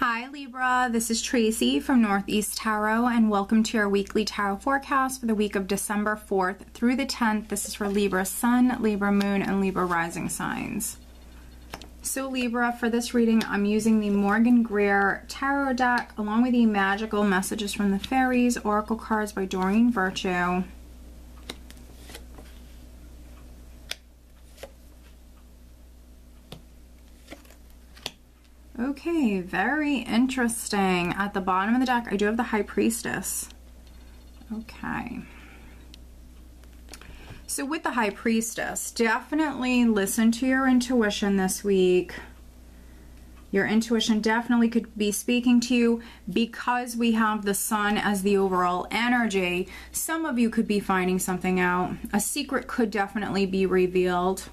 Hi Libra, this is Tracy from Northeast Tarot and welcome to your weekly tarot forecast for the week of December 4th through the 10th. This is for Libra Sun, Libra Moon, and Libra Rising signs. So Libra, for this reading, I'm using the Morgan Greer Tarot deck along with the Magical Messages from the Fairies Oracle cards by Doreen Virtue. Okay, very interesting. At the bottom of the deck, I do have the High Priestess. Okay. So with the High Priestess, definitely listen to your intuition this week. Your intuition definitely could be speaking to you because we have the Sun as the overall energy. Some of you could be finding something out. A secret could definitely be revealed.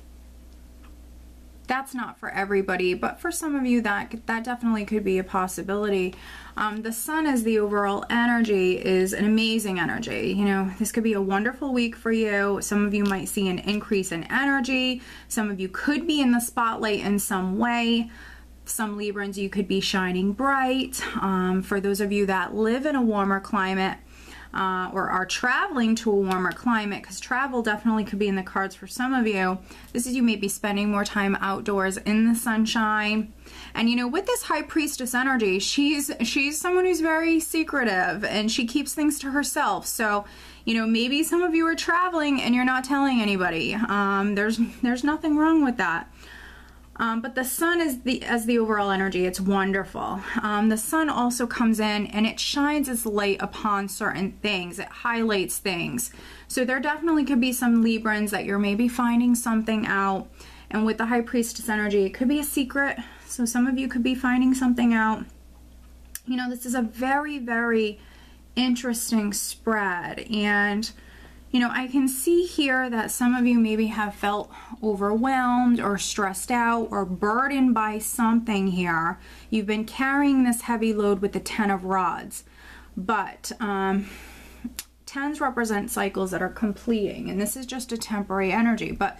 That's not for everybody, but for some of you that definitely could be a possibility. The Sun as the overall energy is an amazing energy. You know, this could be a wonderful week for you. Some of you might see an increase in energy. Some of you could be in the spotlight in some way. Some Librans, you could be shining bright. For those of you that live in a warmer climate, or are traveling to a warmer climate, because travel definitely could be in the cards for some of you. This is you may be spending more time outdoors in the sunshine. And you know, with this High Priestess energy, she's someone who's very secretive and she keeps things to herself. So, you know, maybe some of you are traveling and you're not telling anybody. There's nothing wrong with that. But the Sun is as the overall energy. It's wonderful. The Sun also comes in and it shines its light upon certain things. It highlights things. So there definitely could be some Librans that you're maybe finding something out. And with the High Priestess energy, it could be a secret. So some of you could be finding something out. You know, this is a very, very interesting spread. And you know, I can see here that some of you maybe have felt overwhelmed or stressed out or burdened by something here. You've been carrying this heavy load with the Ten of Rods. But tens represent cycles that are completing, and this is just a temporary energy. But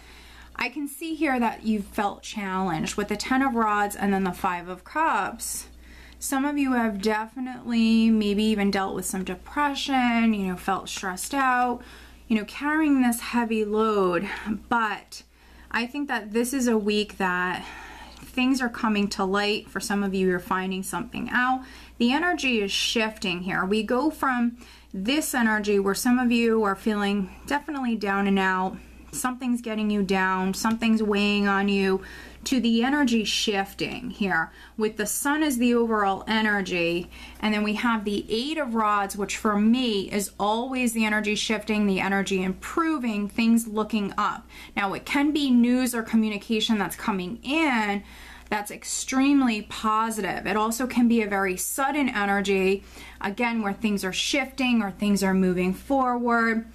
I can see here that you've felt challenged with the Ten of Rods and then the Five of Cups. Some of you have definitely maybe even dealt with some depression, you know, felt stressed out, you know, carrying this heavy load. But I think that this is a week that things are coming to light. For some of you, you're finding something out. The energy is shifting here. We go from this energy where some of you are feeling definitely down and out, something's getting you down, something's weighing on you, to the energy shifting here with the Sun as the overall energy. And then we have the Eight of Rods, which for me is always the energy shifting, the energy improving, things looking up. Now it can be news or communication that's coming in that's extremely positive. It also can be a very sudden energy, again, where things are shifting or things are moving forward.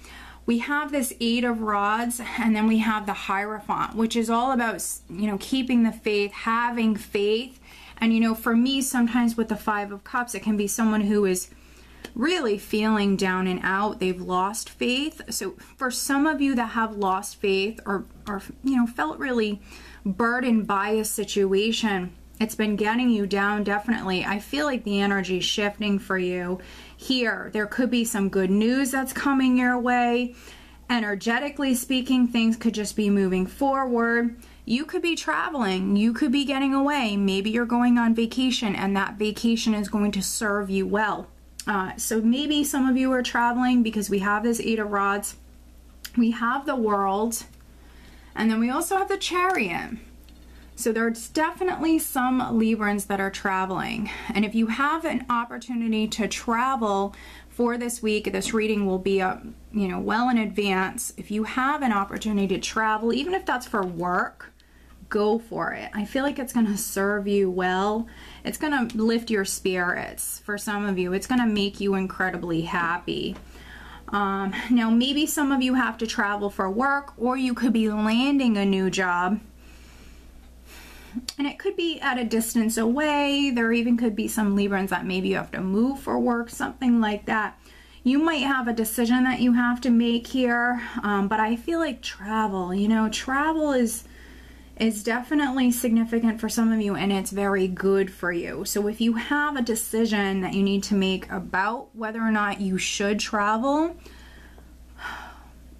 We have this Eight of Rods, and then we have the Hierophant, which is all about, you know, keeping the faith, having faith. And, you know, for me, sometimes with the Five of Cups, it can be someone who is really feeling down and out. They've lost faith. So for some of you that have lost faith or you know, felt really burdened by a situation, it's been getting you down, definitely. I feel like the energy is shifting for you here. There could be some good news that's coming your way. Energetically speaking, things could just be moving forward. You could be traveling. You could be getting away. Maybe you're going on vacation and that vacation is going to serve you well. So maybe some of you are traveling because we have this Eight of Rods. We have the World. And then we also have the Chariot. So there's definitely some Librans that are traveling. And if you have an opportunity to travel for this week, this reading will be up, you know, well in advance. If you have an opportunity to travel, even if that's for work, go for it. I feel like it's going to serve you well. It's going to lift your spirits. For some of you, it's going to make you incredibly happy. Now, maybe some of you have to travel for work, or you could be landing a new job. And it could be at a distance away. There even could be some Librans that maybe you have to move for work, something like that. You might have a decision that you have to make here, but I feel like travel, you know, travel is is definitely significant for some of you, and it's very good for you. So if you have a decision that you need to make about whether or not you should travel,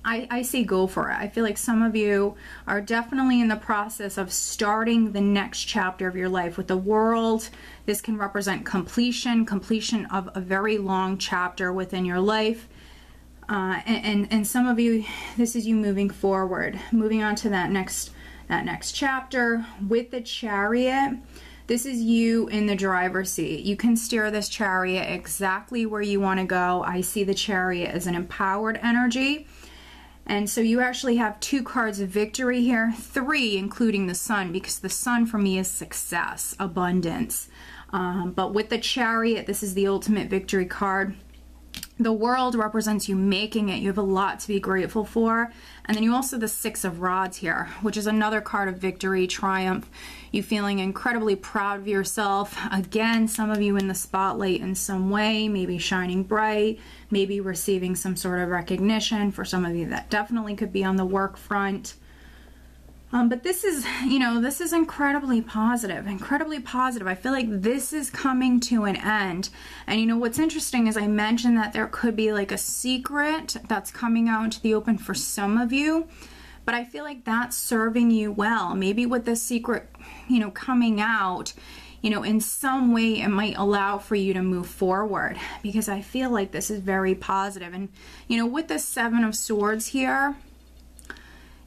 I say go for it. I feel like some of you are definitely in the process of starting the next chapter of your life with the World. This can represent completion of a very long chapter within your life. And some of you, this is you moving forward, moving on to that next chapter. With the Chariot, this is you in the driver's seat. You can steer this chariot exactly where you want to go. I see the Chariot as an empowered energy. And so you actually have 2 cards of victory here, 3 including the Sun, because the Sun for me is success, abundance. But with the Chariot, this is the ultimate victory card. The World represents you making it. You have a lot to be grateful for. And then you also the 6 of Rods here, which is another card of victory, triumph. You feeling incredibly proud of yourself. Again, some of you in the spotlight in some way, maybe shining bright, maybe receiving some sort of recognition. For some of you, that definitely could be on the work front. But this is, you know, this is incredibly positive, incredibly positive. I feel like this is coming to an end. And you know, what's interesting is I mentioned that there could be like a secret that's coming out into the open for some of you, but I feel like that's serving you well. Maybe with this secret, you know, coming out, you know, in some way it might allow for you to move forward, because I feel like this is very positive. And, you know, with the 7 of Swords here,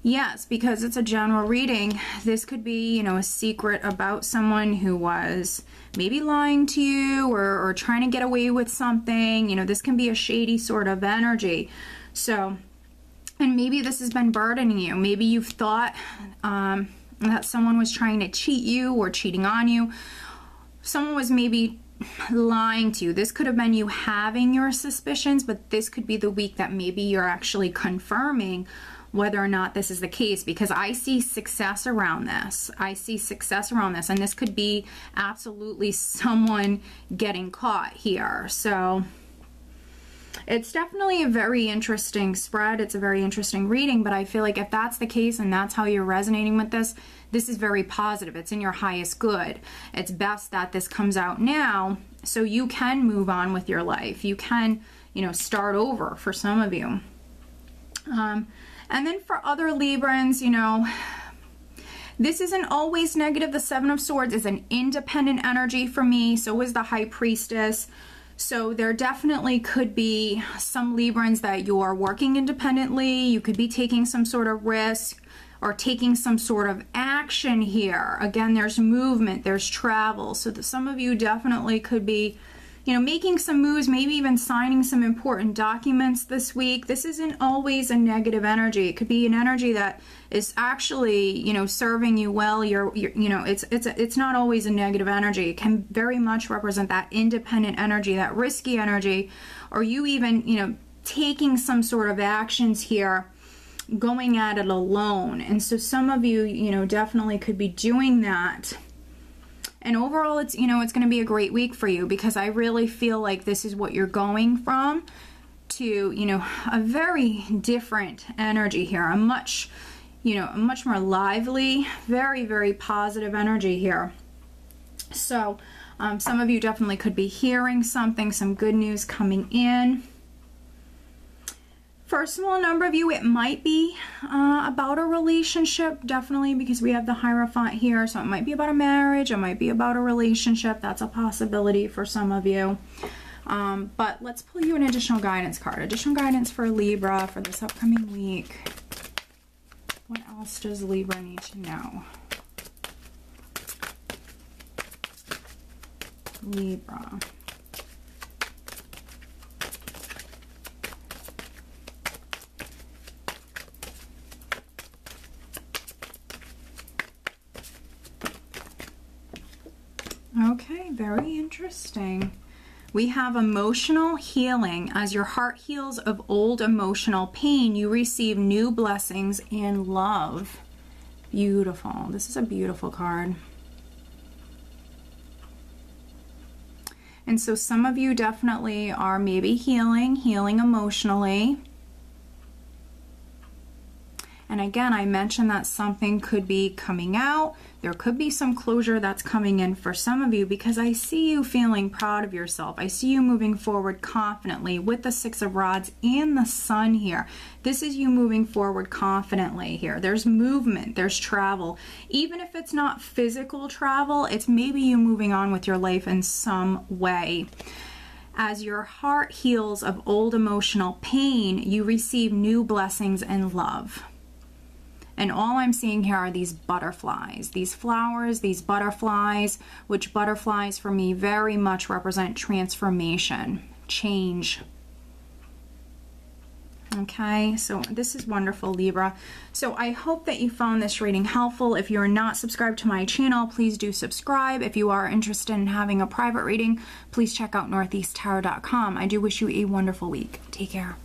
yes, because it's a general reading, this could be, you know, a secret about someone who was maybe lying to you or trying to get away with something. You know, this can be a shady sort of energy. So, and maybe this has been burdening you. Maybe you've thought that someone was trying to cheat you or cheating on you. Someone was maybe lying to you. This could have been you having your suspicions, but this could be the week that maybe you're actually confirming whether or not this is the case, because I see success around this. I see success around this, and this could be absolutely someone getting caught here. So it's definitely a very interesting spread. It's a very interesting reading, but I feel like if that's the case and that's how you're resonating with this, this is very positive. It's in your highest good. It's best that this comes out now so you can move on with your life. You can, you know, start over for some of you. And then for other Librans, you know, this isn't always negative. The 7 of Swords is an independent energy for me. So is the High Priestess. So there definitely could be some Librans that you're working independently. You could be taking some sort of risk or taking some sort of action here. Again, there's movement, there's travel. So some of you definitely could be, you know, making some moves, maybe even signing some important documents this week. This isn't always a negative energy. It could be an energy that is actually, you know, serving you well. You know, it's not always a negative energy. It can very much represent that independent energy, that risky energy, or you even, you know, taking some sort of actions here, going at it alone. And so some of you, you know, definitely could be doing that. And overall, it's, you know, it's going to be a great week for you, because I really feel like this is what you're going from to, you know, a very different energy here. A much, you know, a much more lively, very, very positive energy here. So some of you definitely could be hearing something, some good news coming in. For a small number of you, it might be about a relationship, definitely, because we have the Hierophant here. So it might be about a marriage, it might be about a relationship. That's a possibility for some of you. But let's pull you an additional guidance card. Additional guidance for Libra for this upcoming week. What else does Libra need to know? Libra. Okay, very interesting. We have emotional healing. As your heart heals of old emotional pain, you receive new blessings and love. Beautiful. This is a beautiful card. And so some of you definitely are maybe healing emotionally. And again, I mentioned that something could be coming out. There could be some closure that's coming in for some of you, because I see you feeling proud of yourself. I see you moving forward confidently with the Six of Rods and the Sun here. This is you moving forward confidently here. There's movement, there's travel. Even if it's not physical travel, it's maybe you moving on with your life in some way. As your heart heals of old emotional pain, you receive new blessings and love. And all I'm seeing here are these butterflies, these flowers, these butterflies, which butterflies for me very much represent transformation, change. Okay, so this is wonderful, Libra. So I hope that you found this reading helpful. If you're not subscribed to my channel, please do subscribe. If you are interested in having a private reading, please check out northeasttarot.com. I do wish you a wonderful week. Take care.